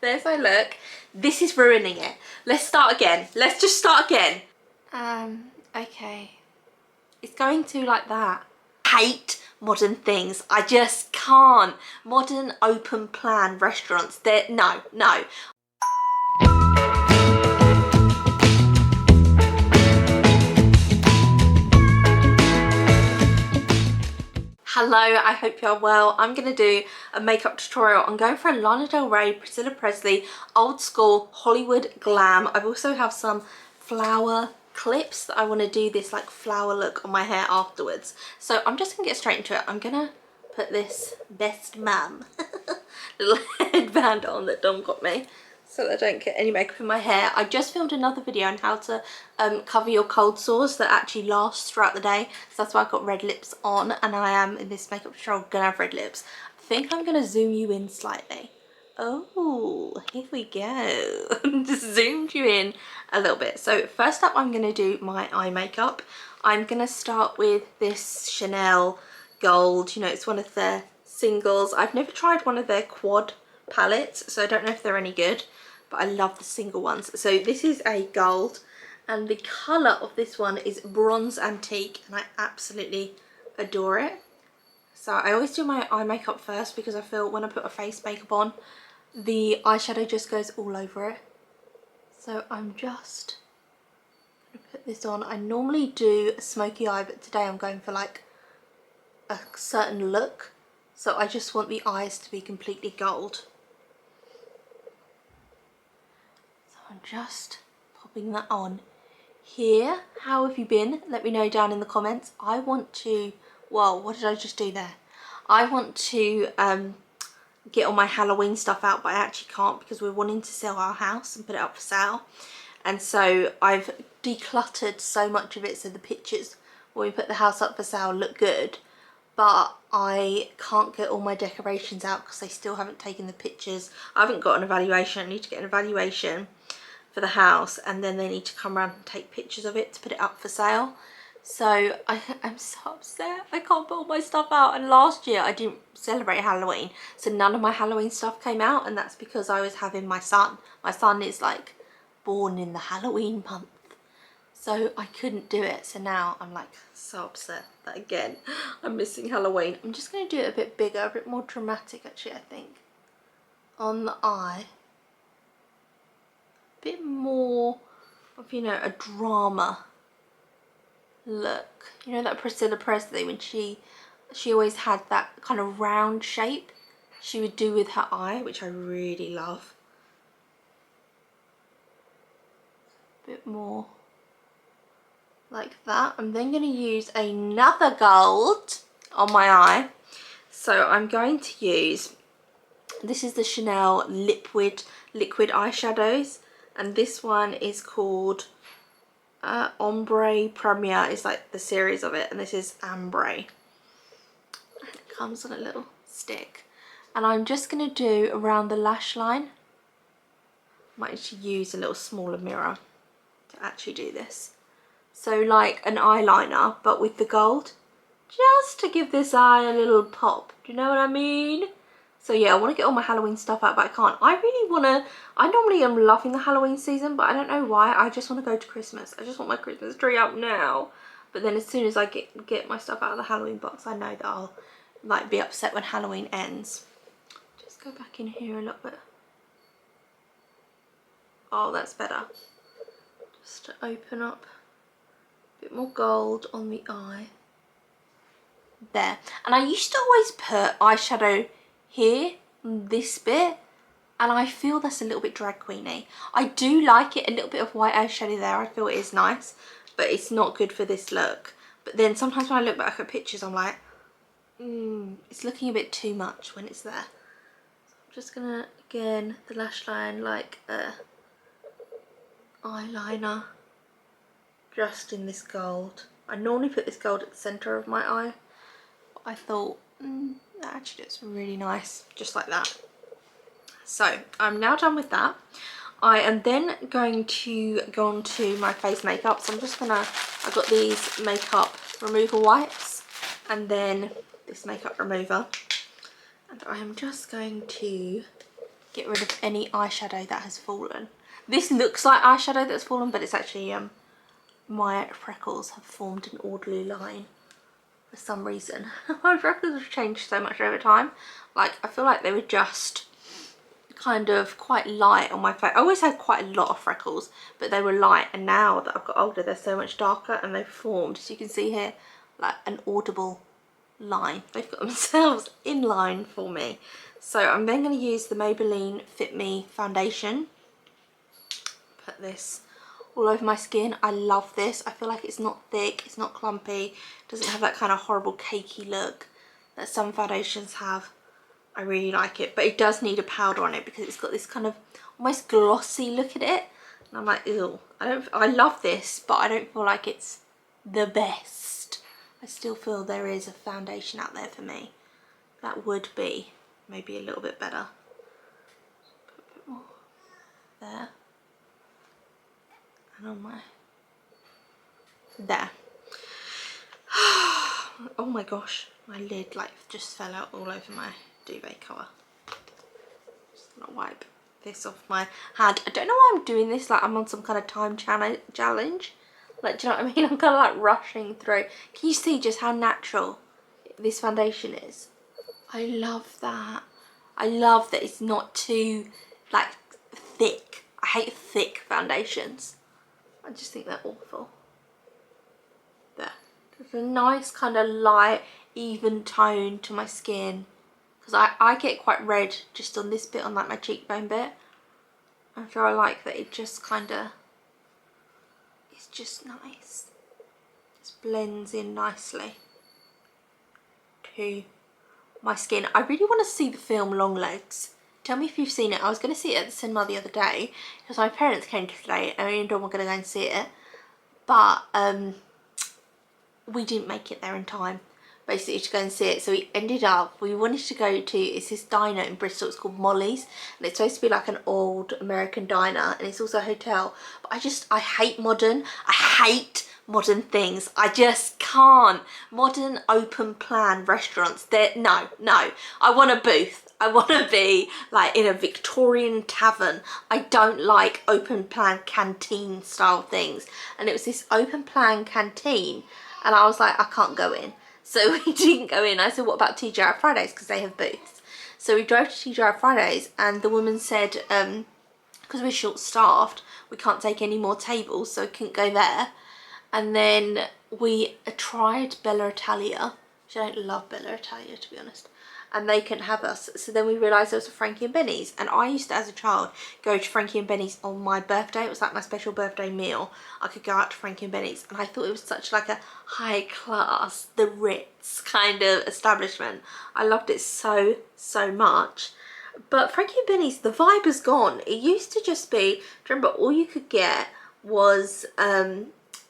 there's my look. This is ruining it. Let's start again. Let's just start again. Okay. It's going to like that. Hate modern things. I just can't. Modern open plan restaurants. No. Hello, I hope you're well. I'm going to do a makeup tutorial. I'm going for a Lana Del Rey, Priscilla Presley, old school Hollywood glam. I also have some flower clips that I want to do this like flower look on my hair afterwards. So I'm just going to get straight into it. I'm going to put this best mum little headband on that Dom got me, so that I don't get any makeup in my hair. I just filmed another video on how to cover your cold sores that actually last throughout the day. So that's why I've got red lips on, and I am in this makeup tutorial gonna have red lips. I think I'm gonna zoom you in slightly. Oh, here we go. Just zoomed you in a little bit. So first up, I'm gonna do my eye makeup. I'm gonna start with this Chanel Gold. You know, it's one of their singles. I've never tried one of their quad palettes, so I don't know if they're any good, but I love the single ones. So this is a gold, and the colour of this one is Bronze Antique, and I absolutely adore it. So I always do my eye makeup first because I feel when I put a face makeup on, the eyeshadow just goes all over it. So I'm just gonna put this on. I normally do a smoky eye, but today I'm going for like a certain look. So I just want the eyes to be completely gold. So I'm just popping that on here. How have you been? Let me know down in the comments. I want to, well, what did I just do there? I want to get all my Halloween stuff out, but I actually can't because we're wanting to sell our house and put it up for sale. And so I've decluttered so much of it so the pictures when we put the house up for sale look good. But I can't get all my decorations out because they still haven't taken the pictures. I haven't got an evaluation. I need to get an evaluation for the house, and then they need to come around and take pictures of it to put it up for sale. So I'm so upset. I can't put all my stuff out, and last year I didn't celebrate Halloween, so none of my Halloween stuff came out, and that's because I was having my son. My son is like born in the Halloween month. So I couldn't do it, so now I'm like so upset that again I'm missing Halloween. I'm just going to do it a bit bigger, a bit more dramatic actually, I think, on the eye. A bit more of, you know, a drama look. You know that Priscilla Presley, when she always had that kind of round shape she would do with her eye, which I really love. A bit more like that. I'm then going to use another gold on my eye. So I'm going to use, this is the Chanel liquid eyeshadows, and this one is called Ombre Premier, is like the series of it, and this is Ambre. And it comes on a little stick. And I'm just going to do around the lash line. Might actually use a little smaller mirror to actually do this. So like an eyeliner, but with the gold, just to give this eye a little pop. Do you know what I mean? So yeah, I want to get all my Halloween stuff out, but I can't. I really want to, I normally am loving the Halloween season, but I don't know why. I just want to go to Christmas. I just want my Christmas tree up now. But then as soon as I get my stuff out of the Halloween box, I know that I'll like be upset when Halloween ends. Just go back in here a little bit. Oh, that's better. Just to open up. Bit more gold on the eye there. And I used to always put eyeshadow here, this bit, and I feel that's a little bit drag queeny. I do like it, a little bit of white eyeshadow there, I feel it is nice, but it's not good for this look. But then sometimes when I look back at pictures, I'm like, it's looking a bit too much when it's there. So I'm just gonna, again, the lash line like a eyeliner, just in this gold. I normally put this gold at the centre of my eye, but I thought that actually looks really nice, just like that. So I'm now done with that. I am then going to go on to my face makeup. So I'm just gonna, I've got these makeup removal wipes and then this makeup remover, and I am just going to get rid of any eyeshadow that has fallen. This looks like eyeshadow that's fallen, but it's actually my freckles have formed an orderly line for some reason. My freckles have changed so much over time. Like, I feel like they were just kind of quite light on my face. I always had quite a lot of freckles, but they were light, and now that I've got older they're so much darker, and they've formed, as you can see here, like an audible line. They've got themselves in line for me. So I'm then going to use the Maybelline Fit Me foundation. Put this all over my skin. I love this. I feel like it's not thick, it's not clumpy, doesn't have that kind of horrible cakey look that some foundations have. I really like it, but it does need a powder on it because it's got this kind of almost glossy look at it, and I'm like, ew. I love this, but I don't feel like it's the best. I still feel there is a foundation out there for me that would be maybe a little bit better. Put a bit more there, and on my there. Oh my gosh, my lid like just fell out all over my duvet cover. Just gonna wipe this off my hand. I don't know why I'm doing this, like I'm on some kind of time challenge. Like, do you know what I mean? I'm kind of like rushing through. Can you see just how natural this foundation is? I love that. I love that it's not too like thick. I hate thick foundations. I just think they're awful. There. There's a nice kind of light, even tone to my skin. Because I get quite red just on this bit, on like my cheekbone bit. And so I like that it just kind of, it's just nice. Just blends in nicely to my skin. I really want to see the film Longlegs. Tell me if you've seen it. I was going to see it at the cinema the other day because my parents came to play it and me and Dawn were going to go and see it. But we didn't make it there in time, basically, to go and see it. So we ended up, we wanted to go to, it's this diner in Bristol, it's called Molly's, and it's supposed to be like an old American diner, and it's also a hotel. But I hate modern things. I just can't. Modern open plan restaurants, no. I want a booth. I want to be like in a Victorian tavern. I don't like open plan canteen style things. And it was this open plan canteen, and I was like, I can't go in. So we didn't go in. I said, what about TGI Fridays? Because they have booths. So we drove to TGI Fridays, and the woman said, because we're short staffed, we can't take any more tables, so we couldn't go there. And then we tried Bella Italia, which I don't love Bella Italia, to be honest, and they couldn't have us. So then we realised there was a Frankie and Benny's, and I used to, as a child, go to Frankie and Benny's on my birthday. It was like my special birthday meal. I could go out to Frankie and Benny's, and I thought it was such like a high class, the Ritz kind of establishment. I loved it so much. But Frankie and Benny's, the vibe has gone. It used to just be, remember, all you could get was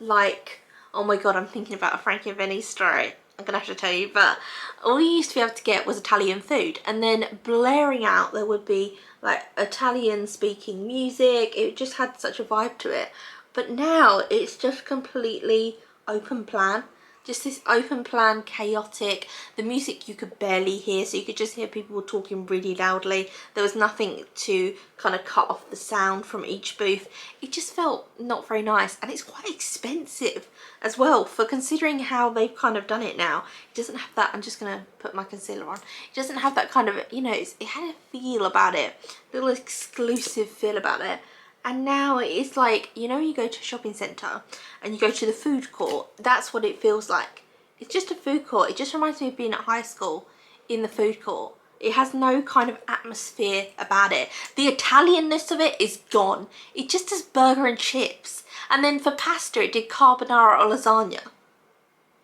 like, oh my god, I'm thinking about a Frankie and Benny's story. I'm gonna have to tell you, but all you used to be able to get was Italian food, and then blaring out there would be like Italian speaking music. It just had such a vibe to it. But now it's just completely open plan. Just this open plan, chaotic. The music you could barely hear, so you could just hear people talking really loudly. There was nothing to kind of cut off the sound from each booth. It just felt not very nice, and it's quite expensive as well for considering how they've kind of done it now. It doesn't have that, I'm just going to put my concealer on. It doesn't have that kind of, you know, it had a feel about it, a little exclusive feel about it. And now it's like, you know, you go to a shopping centre and you go to the food court, that's what it feels like. It's just a food court. It just reminds me of being at high school in the food court. It has no kind of atmosphere about it. The Italianness of it is gone. It just does burger and chips. And then for pasta, it did carbonara or lasagna.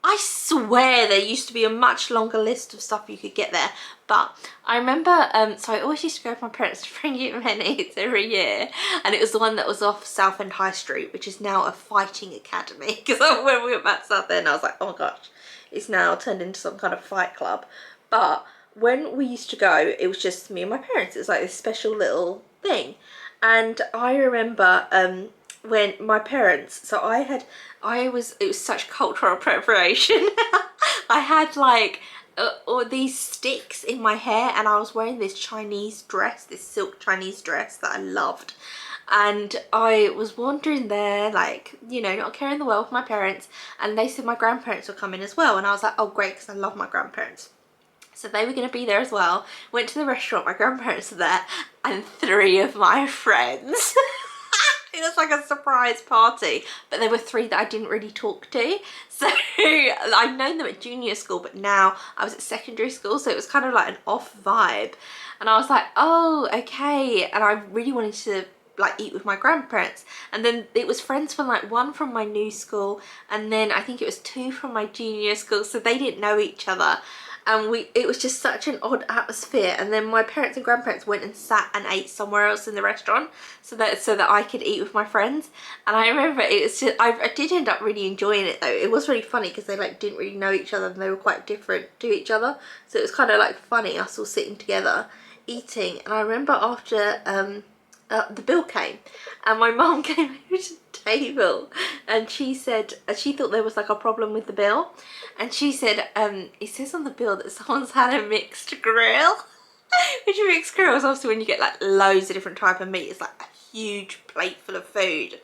I swear there used to be a much longer list of stuff you could get there. But I remember, so I always used to go with my parents to Frankie and Benny's every year. And it was the one that was off Southend High Street, which is now a fighting academy. Because when we went back to Southend, I was like, oh my gosh, it's now turned into some kind of fight club. But when we used to go, it was just me and my parents. It was like this special little thing. And I remember when my parents, so it was such cultural appropriation. I had like or these sticks in my hair, and I was wearing this Chinese dress, this silk Chinese dress that I loved. And I was wandering there, like, you know, not caring the world with my parents, and they said my grandparents were coming as well, and I was like, oh great, because I love my grandparents. So they were going to be there as well. Went to the restaurant, my grandparents were there, and 3 of my friends. It was like a surprise party, but there were 3 that I didn't really talk to. So I'd known them at junior school, but now I was at secondary school, so it was kind of like an off vibe. And I was like, oh, okay. And I really wanted to like eat with my grandparents. And then it was friends from like 1 from my new school, and then I think it was 2 from my junior school, so they didn't know each other. And it was just such an odd atmosphere. And then my parents and grandparents went and sat and ate somewhere else in the restaurant so that I could eat with my friends. And I remember it was just, I did end up really enjoying it though. It was really funny because they like didn't really know each other, and they were quite different to each other, so it was kind of like funny, us all sitting together eating. And I remember after the bill came, and my mum came over to the table, and she said she thought there was like a problem with the bill, and she said it says on the bill that someone's had a mixed grill. Which a mixed grill is obviously when you get like loads of different type of meat. It's like a huge plate full of food.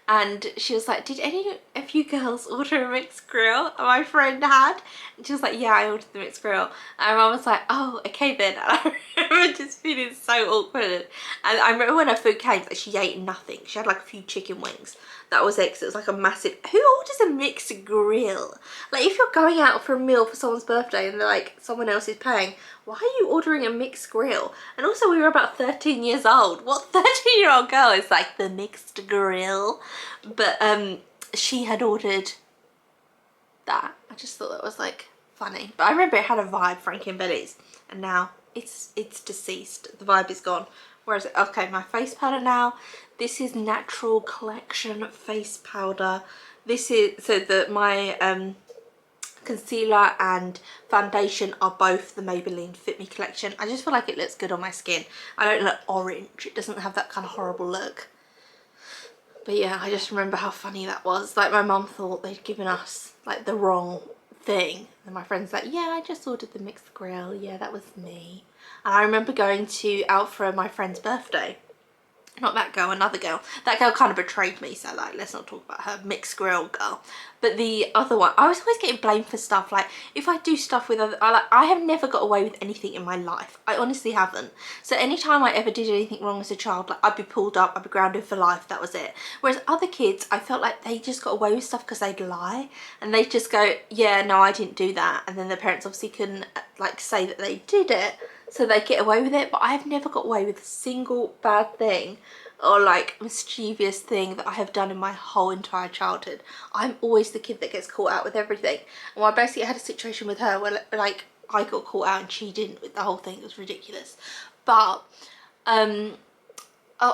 And she was like, did any of you girls order a mixed grill? And my friend had. And she was like, yeah, I ordered the mixed grill. And my mum was like, oh, okay then. And I remember just feeling so awkward. And I remember when her food came, like, she ate nothing. She had like a few chicken wings. That was it, 'cause it was like a massive... Who orders a mixed grill? Like, if you're going out for a meal for someone's birthday and they're like, someone else is paying, why are you ordering a mixed grill? And also, we were about 13 years old. What 13-year-old girl is like, the mixed grill? But she had ordered that. I just thought that was like funny. But I remember it had a vibe, Frankie and Billy's, and now it's deceased. The vibe is gone. Where is it? Okay, my face powder now. This is Natural Collection face powder. This is so that my concealer and foundation are both the Maybelline Fit Me collection. I just feel like it looks good on my skin. I don't look orange. It doesn't have that kind of horrible look. But yeah, I just remember how funny that was. Like, my mum thought they'd given us like the wrong thing, and my friend's like, yeah, I just ordered the mixed grill. Yeah, that was me. And I remember going out for my friend's birthday. Not that girl, another girl. That girl kind of betrayed me, so like, let's not talk about her. Mixed grill girl. But the other one, I was always getting blamed for stuff. Like, if I do stuff with other, I have never got away with anything in my life. I honestly haven't. So anytime I ever did anything wrong as a child, like, I'd be pulled up, I'd be grounded for life, that was it. Whereas other kids, I felt like they just got away with stuff because they'd lie. And they'd just go, yeah, no, I didn't do that. And then their parents obviously couldn't like say that they did it, so they get away with it. But I've never got away with a single bad thing or like mischievous thing that I have done in my whole entire childhood. I'm always the kid that gets caught out with everything. And I basically had a situation with her where like I got caught out and she didn't with the whole thing. It was ridiculous. But oh,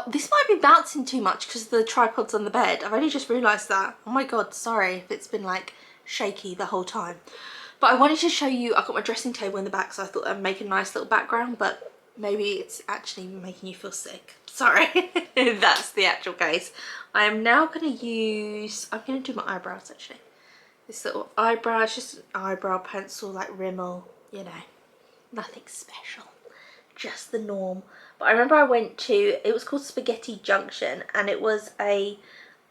this might be bouncing too much because the tripod's on the bed. I've only just realised that. Oh my god, sorry if it's been like shaky the whole time. But I wanted to show you, I've got my dressing table in the back, so I thought I'd make a nice little background, but maybe it's actually making you feel sick. Sorry. That's the actual case. I am now going to use, I'm going to do my eyebrows actually. This little eyebrow, it's just an eyebrow pencil, like Rimmel, you know, nothing special, just the norm. But I remember I went to, it was called Spaghetti Junction, and it was a,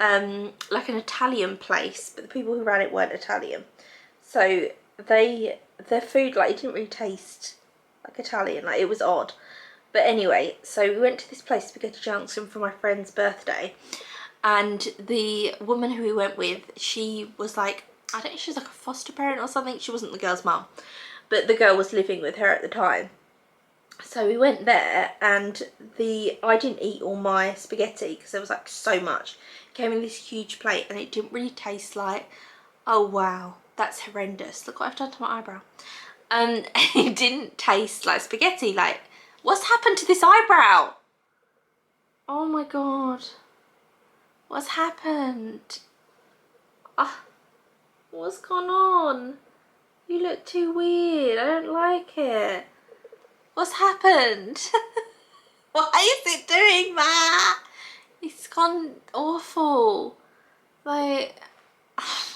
like an Italian place, but the people who ran it weren't Italian. So their food, like, it didn't really taste like Italian, like, it was odd. But anyway, so we went to this place, Spaghetti Junction, for my friend's birthday, and the woman who we went with, she was like, I don't know, she was like a foster parent or something. She wasn't the girl's mum, but the girl was living with her at the time. So we went there, and I didn't eat all my spaghetti because there was like so much. It came in this huge plate, and it didn't really taste like, oh wow, that's horrendous. Look what I've done to my eyebrow. It didn't taste like spaghetti. Like, what's happened to this eyebrow? Oh my god. What's happened? What's gone on? You look too weird. I don't like it. What's happened? Why is it doing that? It's gone awful. Like,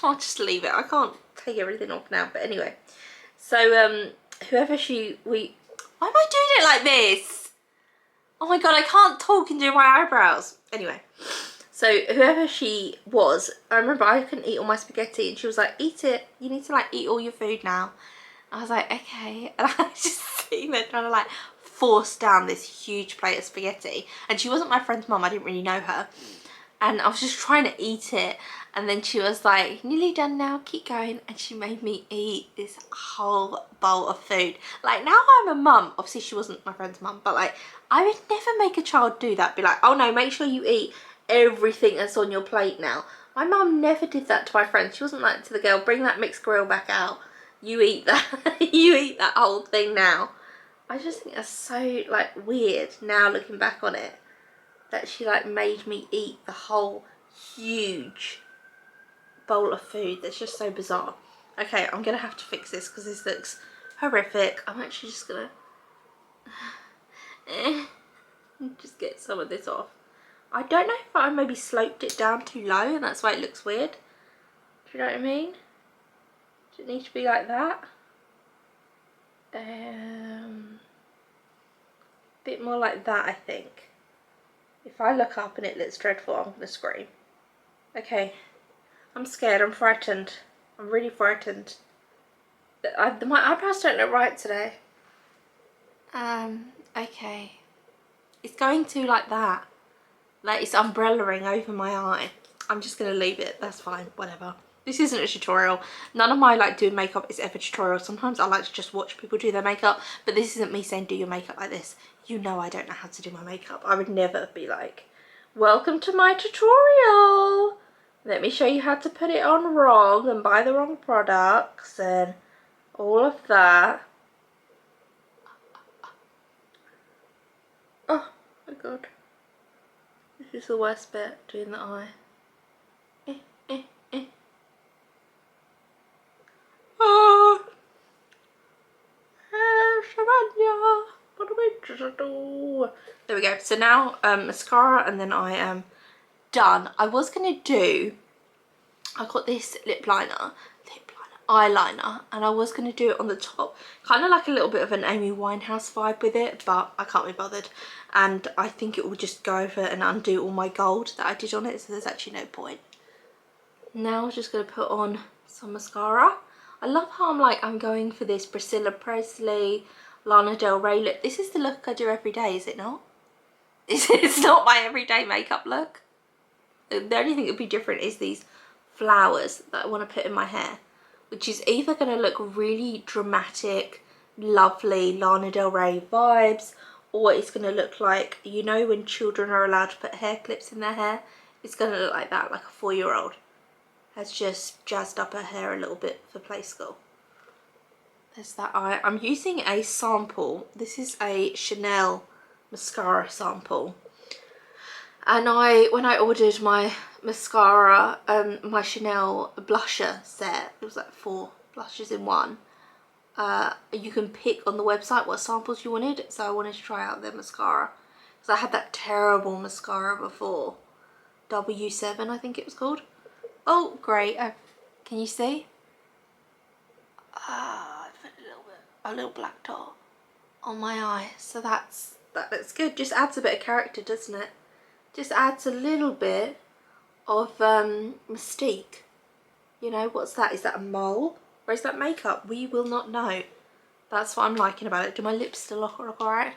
I'll just leave it. I can't take everything off now. But anyway, So whoever why am I doing it like this? Oh my god, I can't talk and do my eyebrows. Anyway, so whoever she was, I remember I couldn't eat all my spaghetti and she was like, eat it. You need to like eat all your food now. I was like, okay. And I was just sitting there trying to like force down this huge plate of spaghetti. And she wasn't my friend's mum, I didn't really know her. And I was just trying to eat it. And then she was like, nearly done now, keep going. And she made me eat this whole bowl of food. Like, now I'm a mum. Obviously, she wasn't my friend's mum. But like, I would never make a child do that. Be like, oh no, make sure you eat everything that's on your plate now. My mum never did that to my friends. She wasn't like to the girl, bring that mixed grill back out. You eat that. You eat that whole thing now. I just think that's so like weird now looking back on it. That she like made me eat the whole huge bowl of food. That's just so bizarre. Okay, I'm gonna have to fix this because this looks horrific. I'm actually just gonna just get some of this off. I don't know if I maybe sloped it down too low and that's why it looks weird. Do you know what I mean? Does it need to be like that? Bit more like that, I think. If I look up and it looks dreadful, I'm gonna scream. Okay, I'm scared, I'm frightened. I'm really frightened. My eyebrows don't look right today. Okay. It's going to like that. Like it's umbrellaing over my eye. I'm just gonna leave it, that's fine, whatever. This isn't a tutorial. None of my like doing makeup is ever tutorial. Sometimes I like to just watch people do their makeup, but this isn't me saying do your makeup like this. You know I don't know how to do my makeup. I would never be like, welcome to my tutorial. Let me show you how to put it on wrong and buy the wrong products and all of that. Oh my god. This is the worst bit, doing the eye. Oh. There we go. So now mascara and then I am done. I was gonna do, I got this eyeliner, and I was gonna do it on the top, kind of like a little bit of an Amy Winehouse vibe with it, but I can't be bothered, and I think it will just go over and undo all my gold that I did on it, so there's actually no point. Now I'm just gonna put on some mascara. I love how I'm going for this Priscilla Presley, Lana Del Rey look. This is the look I do every day, is it not? It's not my everyday makeup look. The only thing that would be different is these flowers that I want to put in my hair, which is either going to look really dramatic, lovely Lana Del Rey vibes, or it's going to look like, you know when children are allowed to put hair clips in their hair? It's going to look like that, like a 4-year-old has just jazzed up her hair a little bit for play school. There's that eye. I'm using a sample. This is a Chanel mascara sample. And when I ordered my mascara, my Chanel blusher set, it was like 4 blushes in one. You can pick on the website what samples you wanted. So I wanted to try out their mascara. Because I had that terrible mascara before. W7, I think it was called. Oh, great. Can you see? I put a little black dot on my eye. So that looks good. Just adds a bit of character, doesn't it? Just adds a little bit of mystique. You know, what's that? Is that a mole? Or is that makeup? We will not know. That's what I'm liking about it. Do my lips still look alright?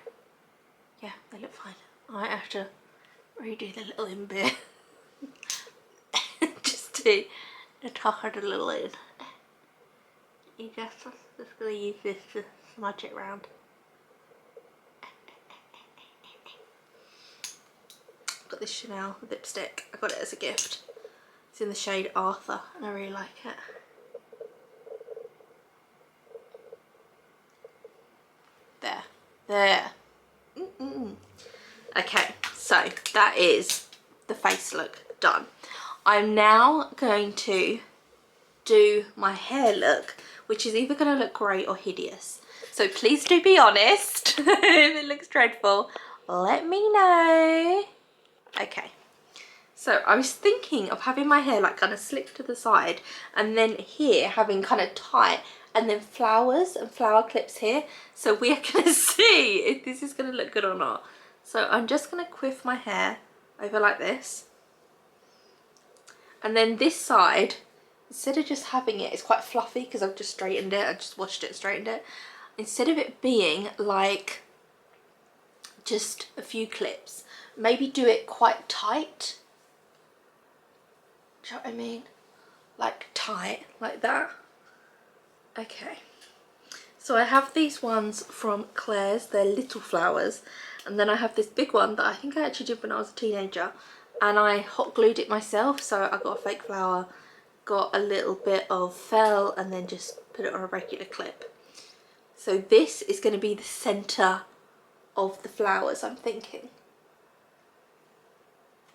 Yeah, they look fine. I might have to redo the little in bit. Just to tuck it a little in. You just gonna use this to smudge it round. Got this Chanel lipstick. I got it as a gift. It's in the shade Arthur and I really like it. There. Okay, so that is the face look done. I'm now going to do my hair look, which is either going to look great or hideous. So please do be honest. If it looks dreadful, let me know. Okay, so I was thinking of having my hair like kind of slicked to the side and then here having kind of tight and then flowers and flower clips here. So we are going to see if this is going to look good or not. So I'm just going to quiff my hair over like this. And then this side, instead of just having it, it's quite fluffy because I've just straightened it. I just washed it and straightened it. Instead of it being like just a few clips, maybe do it quite tight. Do you know what I mean? Like tight, like that. Okay. So I have these ones from Claire's, they're little flowers. And then I have this big one that I think I actually did when I was a teenager. And I hot glued it myself, so I got a fake flower, got a little bit of fell, and then just put it on a regular clip. So this is going to be the centre of the flowers, I'm thinking.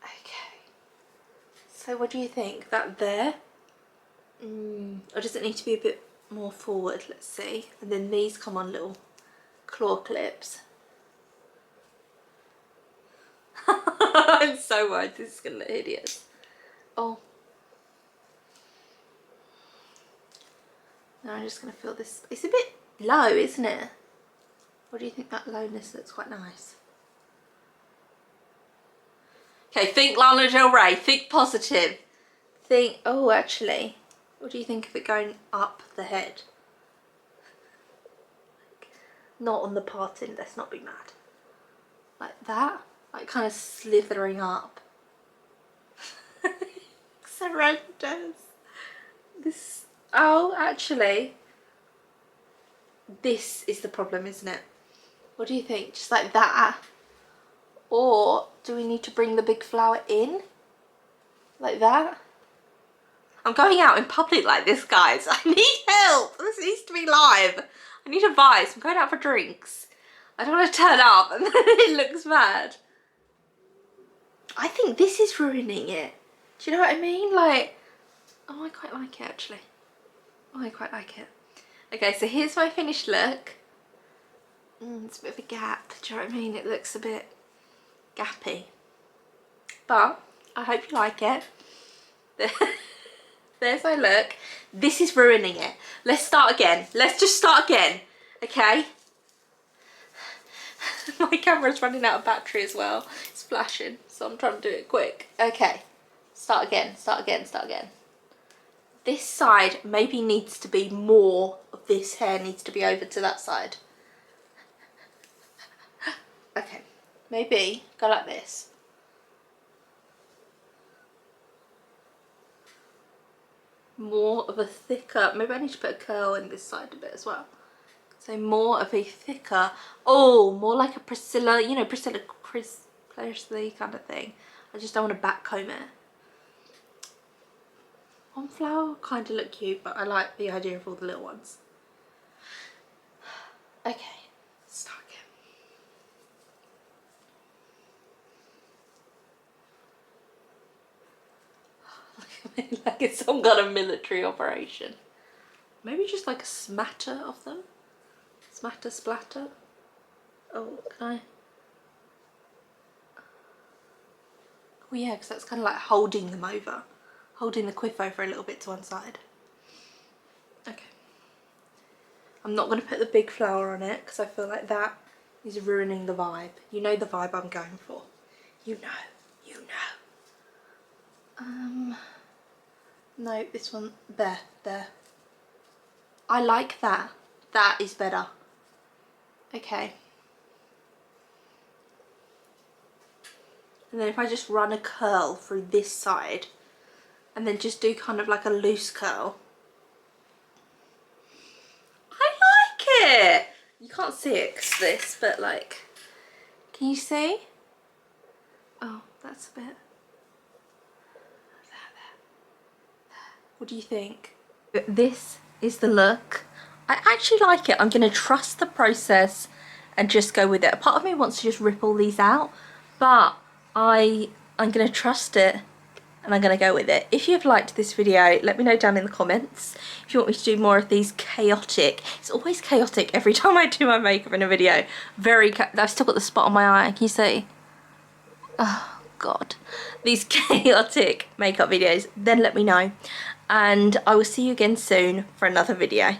Okay. So what do you think? That there? Or does it need to be a bit more forward? Let's see. And then these come on little claw clips. I'm so worried this is going to look hideous. Oh. Now I'm just going to feel this. It's a bit low, isn't it? What do you think? That lowness looks quite nice. Okay, think Lana Del Rey. Think positive. Think, oh, actually, what do you think of it going up the head? Not on the parting, let's not be mad. Like that. Like kind of slithering up. It's horrendous. This, oh, actually, this is the problem, isn't it? What do you think? Just like that? Or do we need to bring the big flower in? Like that? I'm going out in public like this, guys. I need help. This needs to be live. I need advice. I'm going out for drinks. I don't want to turn up and then it looks bad. I think this is ruining it. Do you know what I mean? Like, oh, I quite like it actually. Oh, I quite like it. Okay, so here's my finished look. It's a bit of a gap. Do you know what I mean? It looks a bit gappy. But I hope you like it. There's my look. This is ruining it. Let's start again. Let's just start again. Okay? My camera's running out of battery as well. It's flashing, so I'm trying to do it quick. Okay. Start again, start again, start again. This side maybe needs to be more of this hair needs to be over to that side. Okay. Maybe go like this. More of a thicker, maybe I need to put a curl in this side a bit as well. So more of a thicker, oh, more like a Priscilla, you know, Priscilla Presley kind of thing. I just don't want to back comb it. One flower kind of look cute, but I like the idea of all the little ones. Okay, start again. Look at me, like it's some kind of military operation. Maybe just like a smatter of them. Smatter, splatter. Oh, can I? Oh yeah, because that's kind of like holding them over. Holding the quiff over a little bit to one side. Okay. I'm not going to put the big flower on it because I feel like that is ruining the vibe. You know the vibe I'm going for. You know. You know. No, this one. There. I like that. That is better. Okay. And then if I just run a curl through this side and then just do kind of like a loose curl. I like it! You can't see it because this, but like, can you see? Oh, that's a bit. There. What do you think? This is the look. I actually like it. I'm going to trust the process and just go with it. A part of me wants to just rip all these out, but I'm going to trust it and I'm going to go with it. If you've liked this video, let me know down in the comments. If you want me to do more of these chaotic, it's always chaotic every time I do my makeup in a video. I've still got the spot on my eye, can you see? Oh God. These chaotic makeup videos, then let me know. And I will see you again soon for another video.